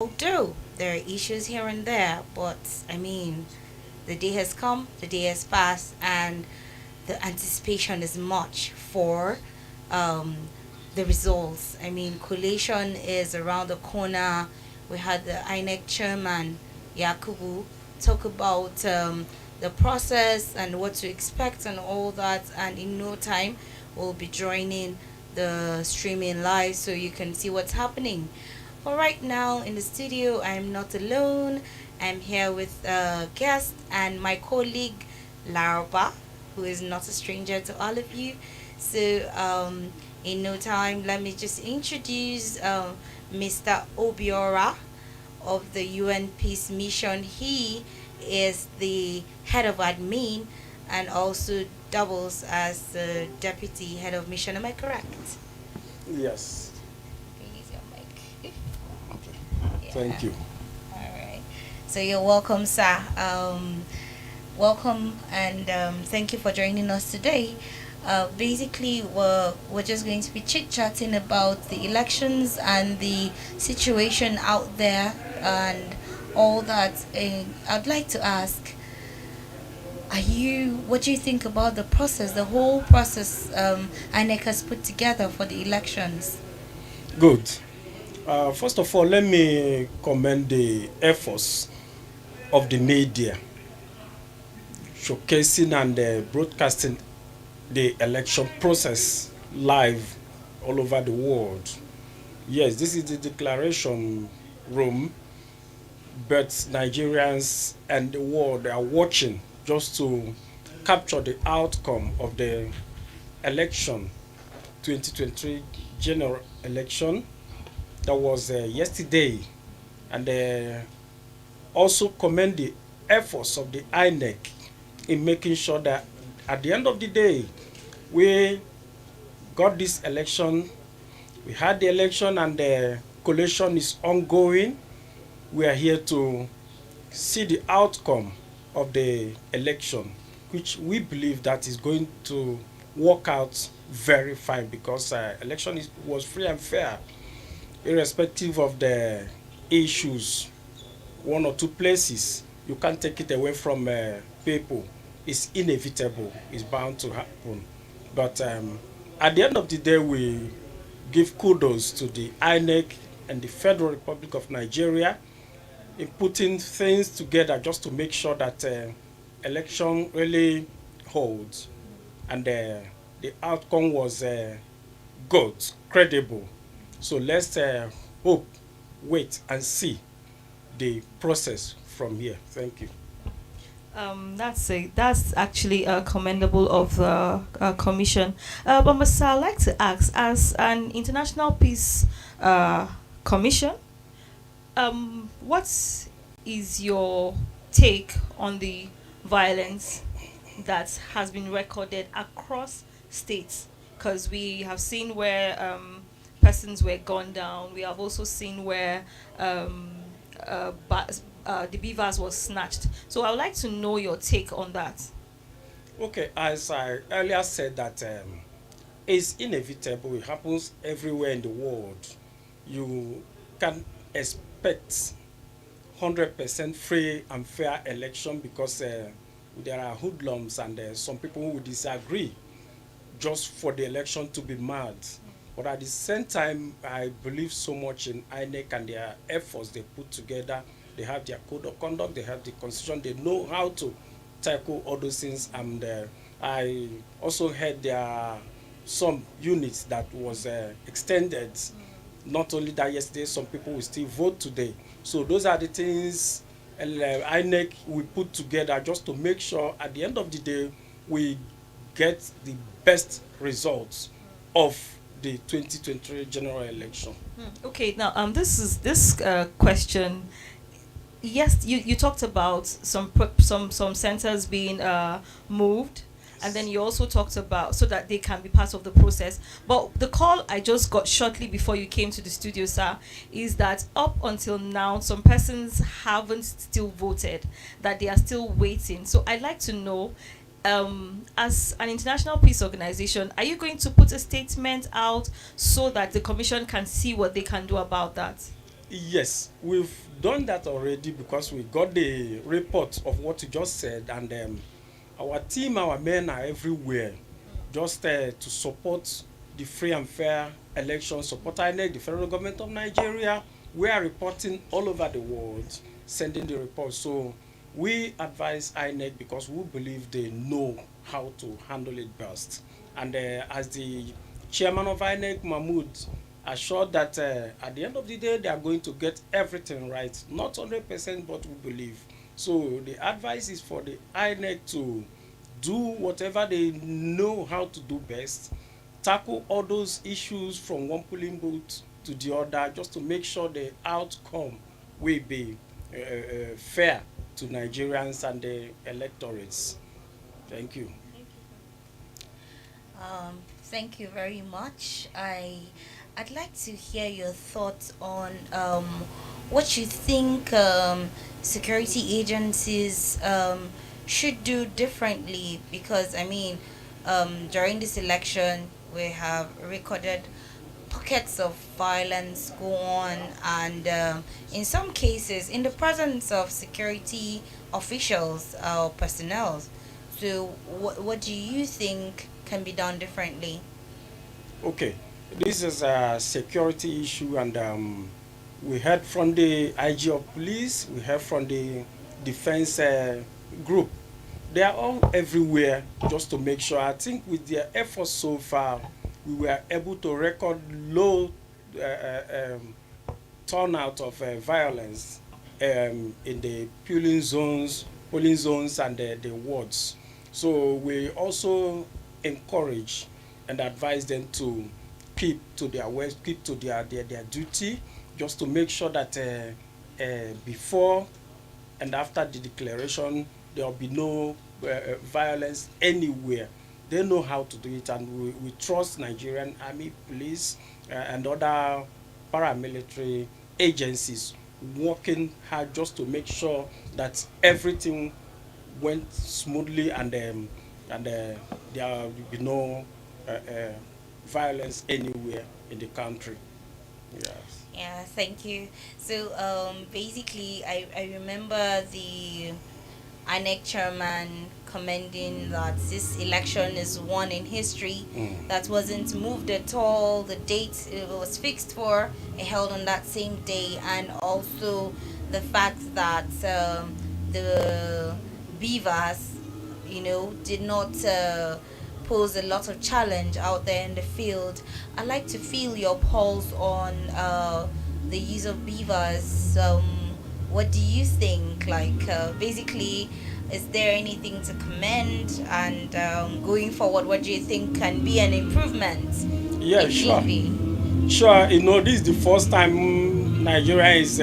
Although there are issues here and there, but I mean, the day has come, the day has passed, and the anticipation is much for um, the results. I mean, collation is around the corner. We had the INEC chairman, Yakubu, talk about the process and what to expect and all that, and in no time, we'll be joining the streaming live so you can see what's happening. Well, right now in the studio, I'm not alone. I'm here with a guest and my colleague, Larba, who is not a stranger to all of you. So, in no time, let me just introduce Mr. Obiora of the UN Peace Mission. He is the head of admin and also doubles as the deputy head of mission. Am I correct? Yes. Use your mic. Thank Yeah. you. All right. So you're welcome, sir. Welcome and thank you for joining us today. Basically, we're just going to be chit chatting about the elections and the situation out there and all that. And I'd like to ask, what do you think about the process, the whole process INEC has put together for the elections? Good. First of all, let me commend the efforts of the media showcasing and broadcasting the election process live all over the world. Yes, this is the declaration room, but Nigerians and the world are watching just to capture the outcome of the election 2023 general election that was yesterday, and also commend the efforts of the INEC in making sure that at the end of the day we got this election. We had the election and the collation is ongoing. We are here to see the outcome of the election, which we believe that is going to work out very fine because election was free and fair, irrespective of the issues. One or two places, you can't take it away from people. It's inevitable. It's bound to happen. But at the end of the day, we give kudos to the INEC and the Federal Republic of Nigeria in putting things together just to make sure that election really holds, and the outcome was good, credible. So let's hope, wait, and see the process from here. Thank you. That's actually commendable of the commission. But Mr. I'd like to ask, as an international peace commission, what is your take on the violence that has been recorded across states? Because we have seen where persons were gunned down. We have also seen where the beavers was snatched. So I would like to know your take on that. Okay, as I earlier said that it's inevitable. It happens everywhere in the world. You can expect 100% free and fair election because there are hoodlums and some people who disagree just for the election to be mad. But at the same time, I believe so much in INEC and their efforts they put together. They have their code of conduct, they have the constitution, they know how to tackle all those things. And I also heard there are some units that was extended. Not only that, yesterday, some people will still vote today. So those are the things INEC we put together just to make sure at the end of the day we get the best results of the 2023 general election. Okay, now this question. Yes, you talked about some centers being moved, and then you also talked about so that they can be part of the process. But the call I just got shortly before you came to the studio, sir, is that up until now some persons haven't still voted, that they are still waiting. So I'd like to know, as an international peace organization, are you going to put a statement out so that the commission can see what they can do about that? Yes, we've done that already because we got the report of what you just said, and our team, our men are everywhere, just to support the free and fair election, support INEC, the federal government of Nigeria. We are reporting all over the world, sending the report. So we advise INEC because we believe they know how to handle it best. And as the chairman of INEC, Mahmood, assured that at the end of the day they are going to get everything right, not 100%, but we believe. So the advice is for the INEC to do whatever they know how to do best, tackle all those issues from one polling booth to the other, just to make sure the outcome will be fair to Nigerians and the electorates. Thank you. Thank you very much. I'd like to hear your thoughts on what you think security agencies should do differently, because I mean, during this election we have recorded pockets of violence go on, and in some cases in the presence of security officials or personnel. So what do you think can be done differently? Okay, this is a security issue, and we heard from the IG of police, we heard from the defense group. They are all everywhere just to make sure. I think with their efforts so far, we were able to record low turnout of violence in the polling zones, and the wards. So we also encourage and advise them to keep to their work, keep to their duty, just to make sure that before and after the declaration there will be no violence anywhere. They know how to do it, and we trust Nigerian Army, police, and other paramilitary agencies working hard just to make sure that everything went smoothly, and there will be no violence anywhere in the country. Yes. Yeah, thank you. So basically, I remember the INEC chairman commending that this election is one in history that wasn't moved at all. The date it was fixed for, it held on that same day, and also the fact that the beavers, did not pose a lot of challenge out there in the field. I'd like to feel your pulse on the use of beavers. What do you think? Like, basically, is there anything to commend? And going forward, what do you think can be an improvement? Yeah, if sure. need be? Sure, this is the first time Nigeria is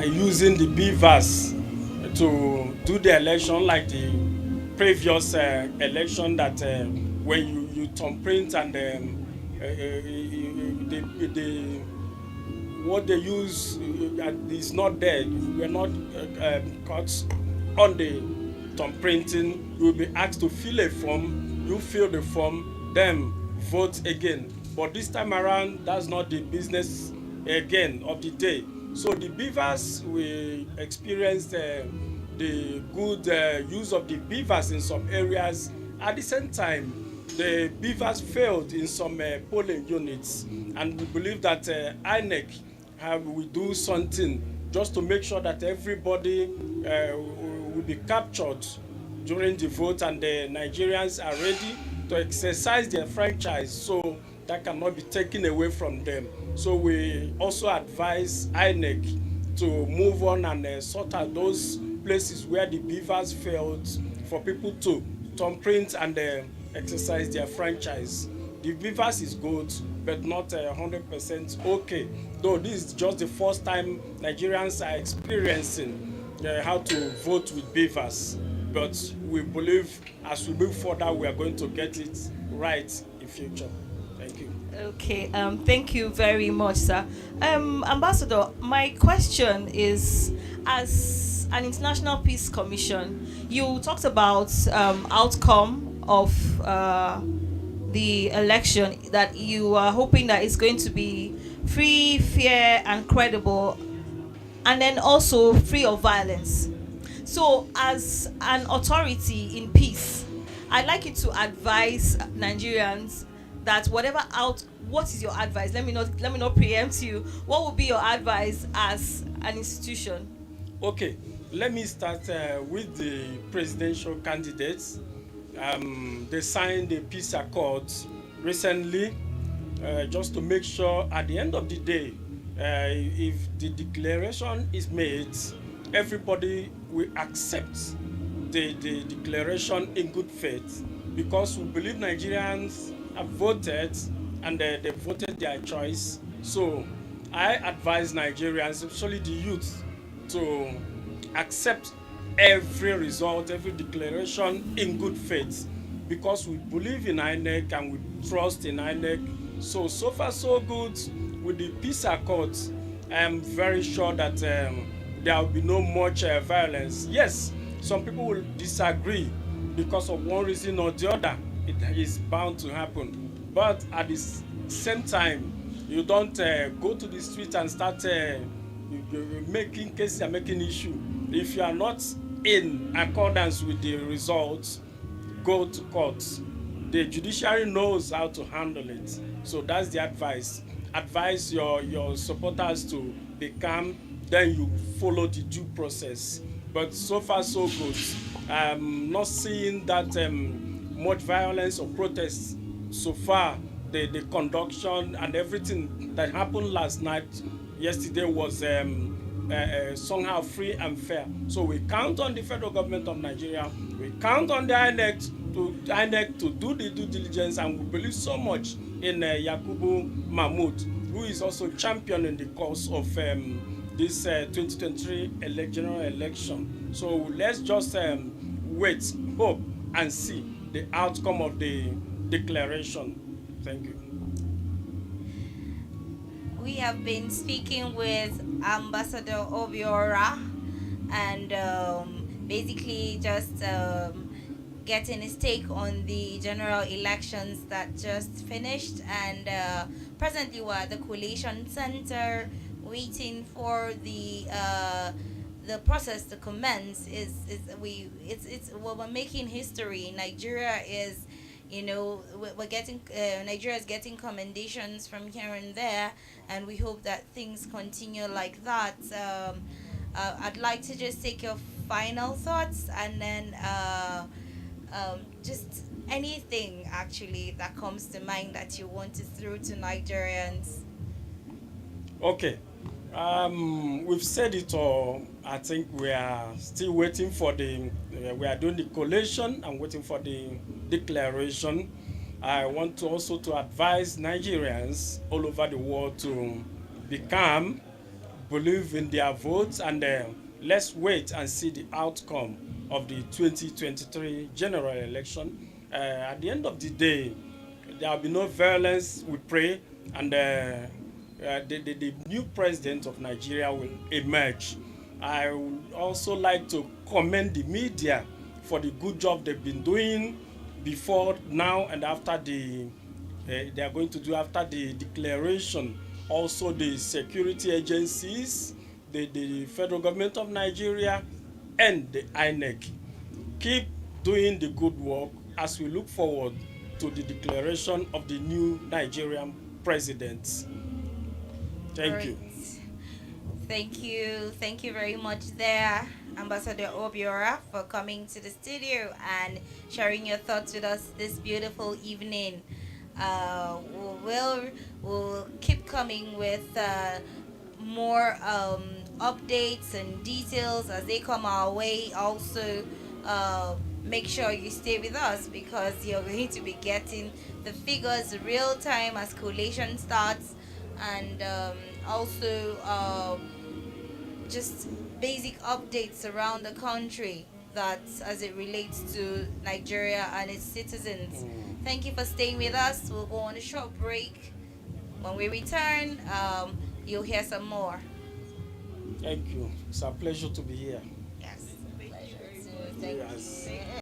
using the beavers to do the election, like the previous election, that when you thumbprint, and the what they use is not there. You were not caught on the thumbprinting. You will be asked to fill a form. You fill the form, then vote again. But this time around, that's not the business again of the day. So the beavers, we experienced the good use of the beavers in some areas. At the same time, the beavers failed in some polling units, and we believe that INEC will do something just to make sure that everybody will be captured during the vote, and the Nigerians are ready to exercise their franchise, so that cannot be taken away from them. So we also advise INEC to move on and sort out those places where the beavers failed, for people to thumbprint and exercise their franchise. The beavers is good, but not 100% okay. Though this is just the first time Nigerians are experiencing how to vote with beavers. But we believe as we move further, we are going to get it right in future. Thank you. Okay, thank you very much, sir. Ambassador, my question is, as an international peace commission, you talked about outcome of the election, that you are hoping that it's going to be free, fair, and credible, and then also free of violence. So, as an authority in peace, I'd like you to advise Nigerians that what is your advice? Let me not preempt you. What would be your advice as an institution? Okay, let me start with the presidential candidates. They signed the peace accords recently, just to make sure at the end of the day, if the declaration is made, everybody will accept the declaration in good faith, because we believe Nigerians have voted, and they voted their choice. So I advise Nigerians, especially the youth, to accept every result, every declaration in good faith, because we believe in INEC and we trust in INEC. So far so good with the peace accords. I am very sure that there will be no much violence. Yes, some people will disagree because of one reason or the other. It is bound to happen. But at the same time, you don't go to the street and start making cases and making issue. If you are not in accordance with the results, go to court. The judiciary knows how to handle it. So that's the advice. Advise your supporters to be calm, then you follow the due process. But so far so good. I'm not seeing that much violence or protests so far. The conduction and everything that happened last night, yesterday, was somehow free and fair. So we count on the federal government of Nigeria. We count on the INEC to do the due diligence, and we believe so much in Yakubu Mahmood, who is also championing the cause of this 2023 general election. So let's just wait, hope, and see the outcome of the declaration. Thank you. We have been speaking with Ambassador Obiora, and basically just getting his take on the general elections that just finished. And presently we're at the Coalition Center waiting for the process to commence. We're making history. Nigeria is, we're getting Nigeria is getting commendations from here and there, and we hope that things continue like that. I'd like to just take your final thoughts, and then just anything actually that comes to mind that you want to throw to Nigerians. Okay. We've said it all. I think we are still waiting for we are doing the collation and waiting for the declaration. I want to also to advise Nigerians all over the world to be calm, believe in their votes, and let's wait and see the outcome of the 2023 general election. At the end of the day, there will be no violence, we pray, and the new president of Nigeria will emerge. I would also like to commend the media for the good job they've been doing before, now, and after they are going to do after the declaration. Also the security agencies, the federal government of Nigeria, and the INEC. Keep doing the good work as we look forward to the declaration of the new Nigerian president. Thank you. Thank you very much there, Ambassador Obiora, for coming to the studio and sharing your thoughts with us this beautiful evening. We'll keep coming with more updates and details as they come our way. Also, make sure you stay with us, because you're going to be getting the figures real time as collation starts, and also just basic updates around the country, that as it relates to Nigeria and its citizens. Thank you for staying with us. We'll go on a short break. When we return, you'll hear some more. Thank you. It's a pleasure to be here. Yes, pleasure too. Thank you.